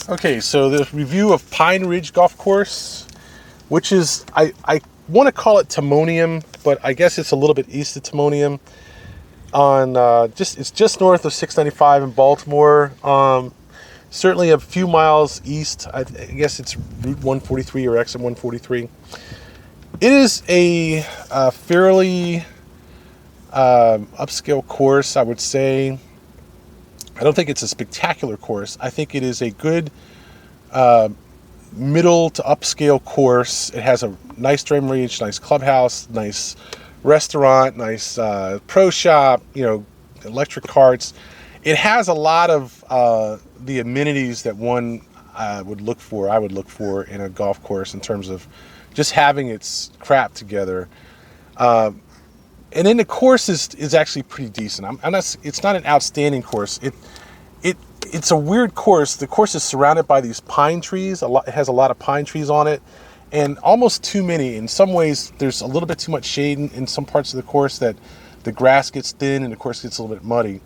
Okay, so the review of Pine Ridge Golf Course, which is, I want to call it Timonium, but I guess it's a little bit east of Timonium. It's just north of 695 in Baltimore. Certainly a few miles east. I guess it's Route 143 or exit 143. It is a fairly upscale course, I would say. I don't think it's a spectacular course. I think it is a good middle to upscale course. It has a nice driving range, nice clubhouse, nice restaurant, nice pro shop, electric carts. It has a lot of the amenities that one I would look for in a golf course in terms of just having its crap together. And then the course is actually pretty decent. It's not an outstanding course. It's a weird course. The course is surrounded by these pine trees. It has a lot of pine trees on it, and almost too many. In some ways, there's a little bit too much shade in some parts of the course that the grass gets thin and the course gets a little bit muddy.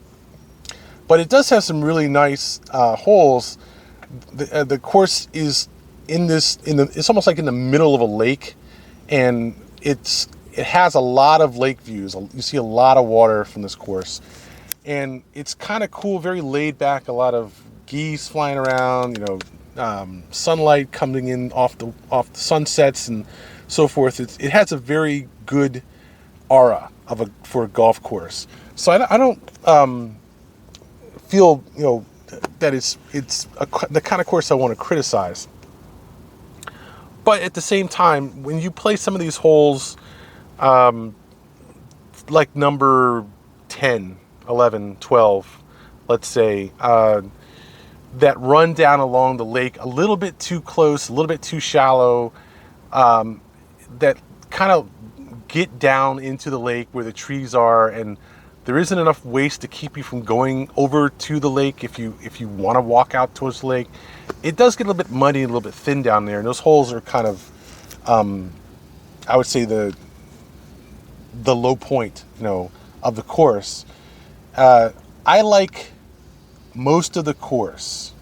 But it does have some really nice holes. The course is it's almost like in the middle of a lake, and it has a lot of lake views. You see a lot of water from this course. And it's kind of cool, very laid back, a lot of geese flying around, sunlight coming in off the sunsets and so forth. It has a very good aura for a golf course. So I don't feel, that it's the kind of course I want to criticize. But at the same time, when you play some of these holes, like number 10, 11, 12, let's say, that run down along the lake a little bit too close, a little bit too shallow, that kind of get down into the lake where the trees are, and there isn't enough waste to keep you from going over to the lake if you want to walk out towards the lake. It does get a little bit muddy and a little bit thin down there, and those holes are kind of, I would say, the low point, of the course. I like most of the course,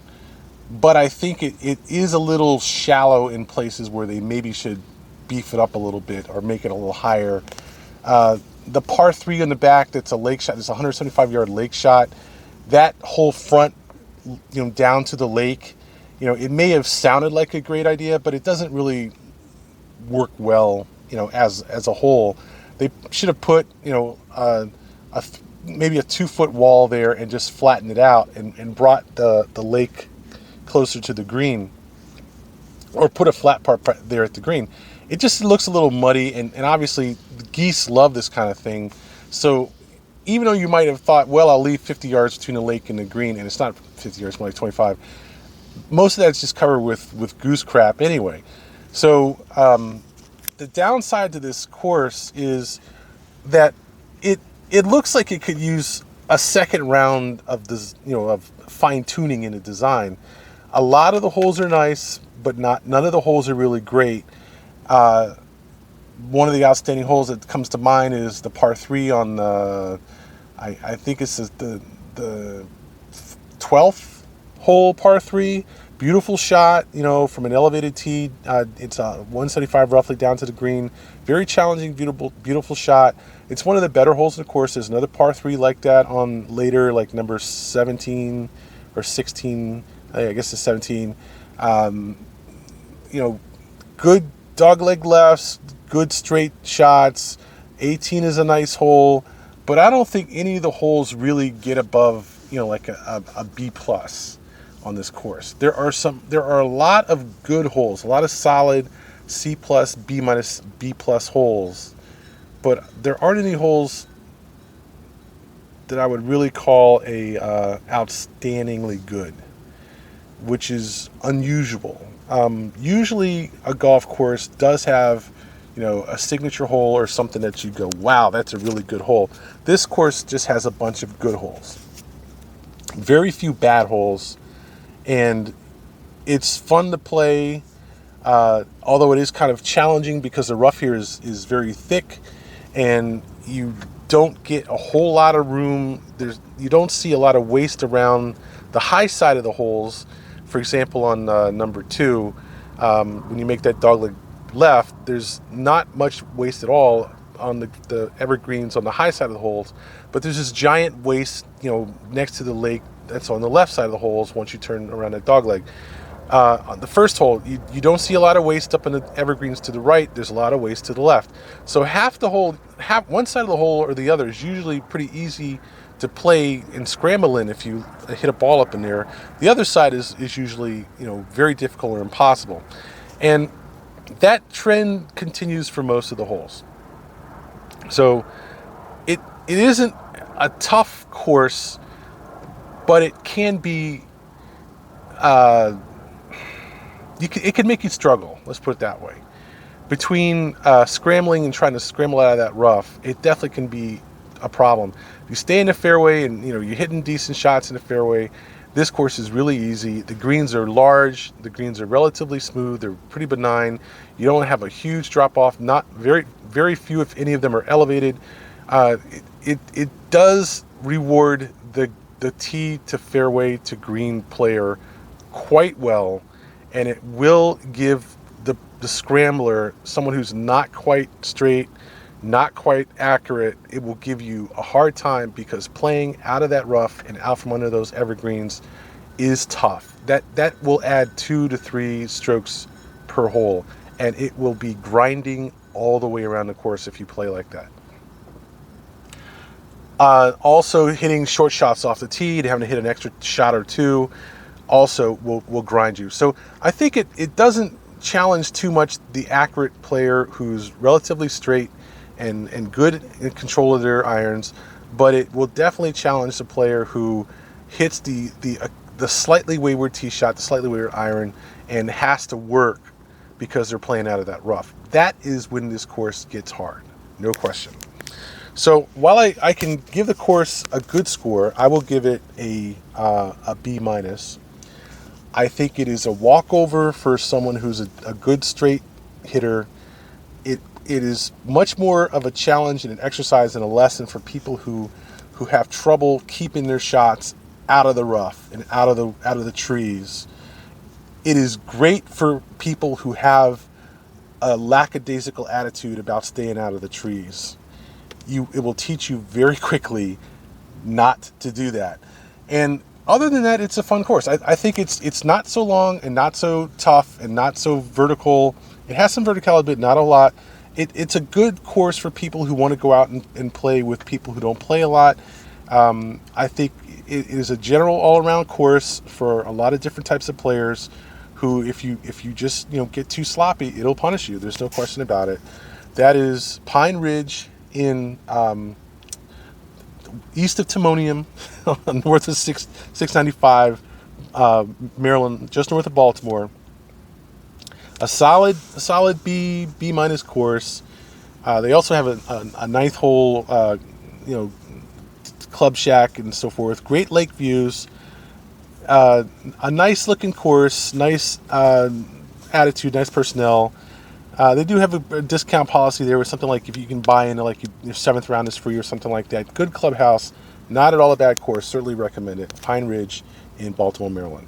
but I think it is a little shallow in places where they maybe should beef it up a little bit or make it a little higher. The par 3 on the back, that's a lake shot, it's a 175-yard lake shot. That whole front, down to the lake, it may have sounded like a great idea, but it doesn't really work well, as a whole. They should have put, maybe a 2-foot wall there and just flattened it out and brought the lake closer to the green, or put a flat part there at the green. It just looks a little muddy, and obviously the geese love this kind of thing. So even though you might have thought, well, I'll leave 50 yards between the lake and the green, and it's not 50 yards, more like 25, most of that's just covered with goose crap anyway. So the downside to this course is that it looks like it could use a second round of this, of fine tuning in the design. A lot of the holes are nice, but none of the holes are really great. One of the outstanding holes that comes to mind is the par 3 on the, I think it's the 12th hole, par 3. Beautiful shot, from an elevated tee. It's 175 roughly down to the green. Very challenging, beautiful shot. It's one of the better holes in the course. There's another par 3 like that on later, like number 17 or 16. I guess it's 17. Good dogleg lefts, good straight shots. 18 is a nice hole, but I don't think any of the holes really get above, like a B plus on this course. There are a lot of good holes, a lot of solid C plus, B minus, B plus holes, but there aren't any holes that I would really call outstandingly good, which is unusual. Usually a golf course does have, a signature hole or something that you go, wow, that's a really good hole. This course just has a bunch of good holes. Very few bad holes, and it's fun to play, although it is kind of challenging because the rough here is very thick, and you don't get a whole lot of room. You don't see a lot of waste around the high side of the holes. For example, on number 2, when you make that dogleg left, there's not much waste at all on the evergreens on the high side of the holes, but there's this giant waste, next to the lake that's on the left side of the holes once you turn around that dogleg. On the first hole, you don't see a lot of waste up in the evergreens to the right. There's a lot of waste to the left. So half one side of the hole or the other is usually pretty easy to play and scramble in if you hit a ball up in there. The other side is usually very difficult or impossible, and that trend continues for most of the holes. So it isn't a tough course, but it can be. It can make you struggle. Let's put it that way. Between scrambling and trying to scramble out of that rough, it definitely can be a problem. If you stay in the fairway and you're hitting decent shots in the fairway, this course is really easy. The greens are large. The greens are relatively smooth. They're pretty benign. You don't have a huge drop off. Not very few, if any of them, are elevated. It does reward the tee to fairway to green player quite well, and it will give the scrambler, someone who's not quite straight, not quite accurate, it will give you a hard time, because playing out of that rough and out from under those evergreens is tough. That will add 2 to 3 strokes per hole, and it will be grinding all the way around the course if you play like that. Also, hitting short shots off the tee, having to hit an extra shot or 2, also will grind you. So I think it doesn't challenge too much the accurate player who's relatively straight and good in control of their irons, but it will definitely challenge the player who hits the slightly wayward tee shot, the slightly wayward iron, and has to work because they're playing out of that rough. That is when this course gets hard, no question. So while I can give the course a good score, I will give it a B-. I think it is a walkover for someone who's a good straight hitter. It is much more of a challenge and an exercise and a lesson for people who have trouble keeping their shots out of the rough and out of the trees. It is great for people who have a lackadaisical attitude about staying out of the trees. It will teach you very quickly not to do that. And other than that, it's a fun course. I think it's not so long and not so tough and not so vertical. It has some verticality, but not a lot. It's a good course for people who want to go out and play with people who don't play a lot. I think it is a general all-around course for a lot of different types of players who, if you just get too sloppy, it'll punish you. There's no question about it. That is Pine Ridge in east of Timonium, north of 695, Maryland, just north of Baltimore. A solid B- course. They also have a ninth hole, club shack and so forth. Great lake views. A nice looking course. Nice attitude. Nice personnel. They do have a discount policy there with something like if you can buy into like your 7th round is free or something like that. Good clubhouse. Not at all a bad course. Certainly recommend it. Pine Ridge in Baltimore, Maryland.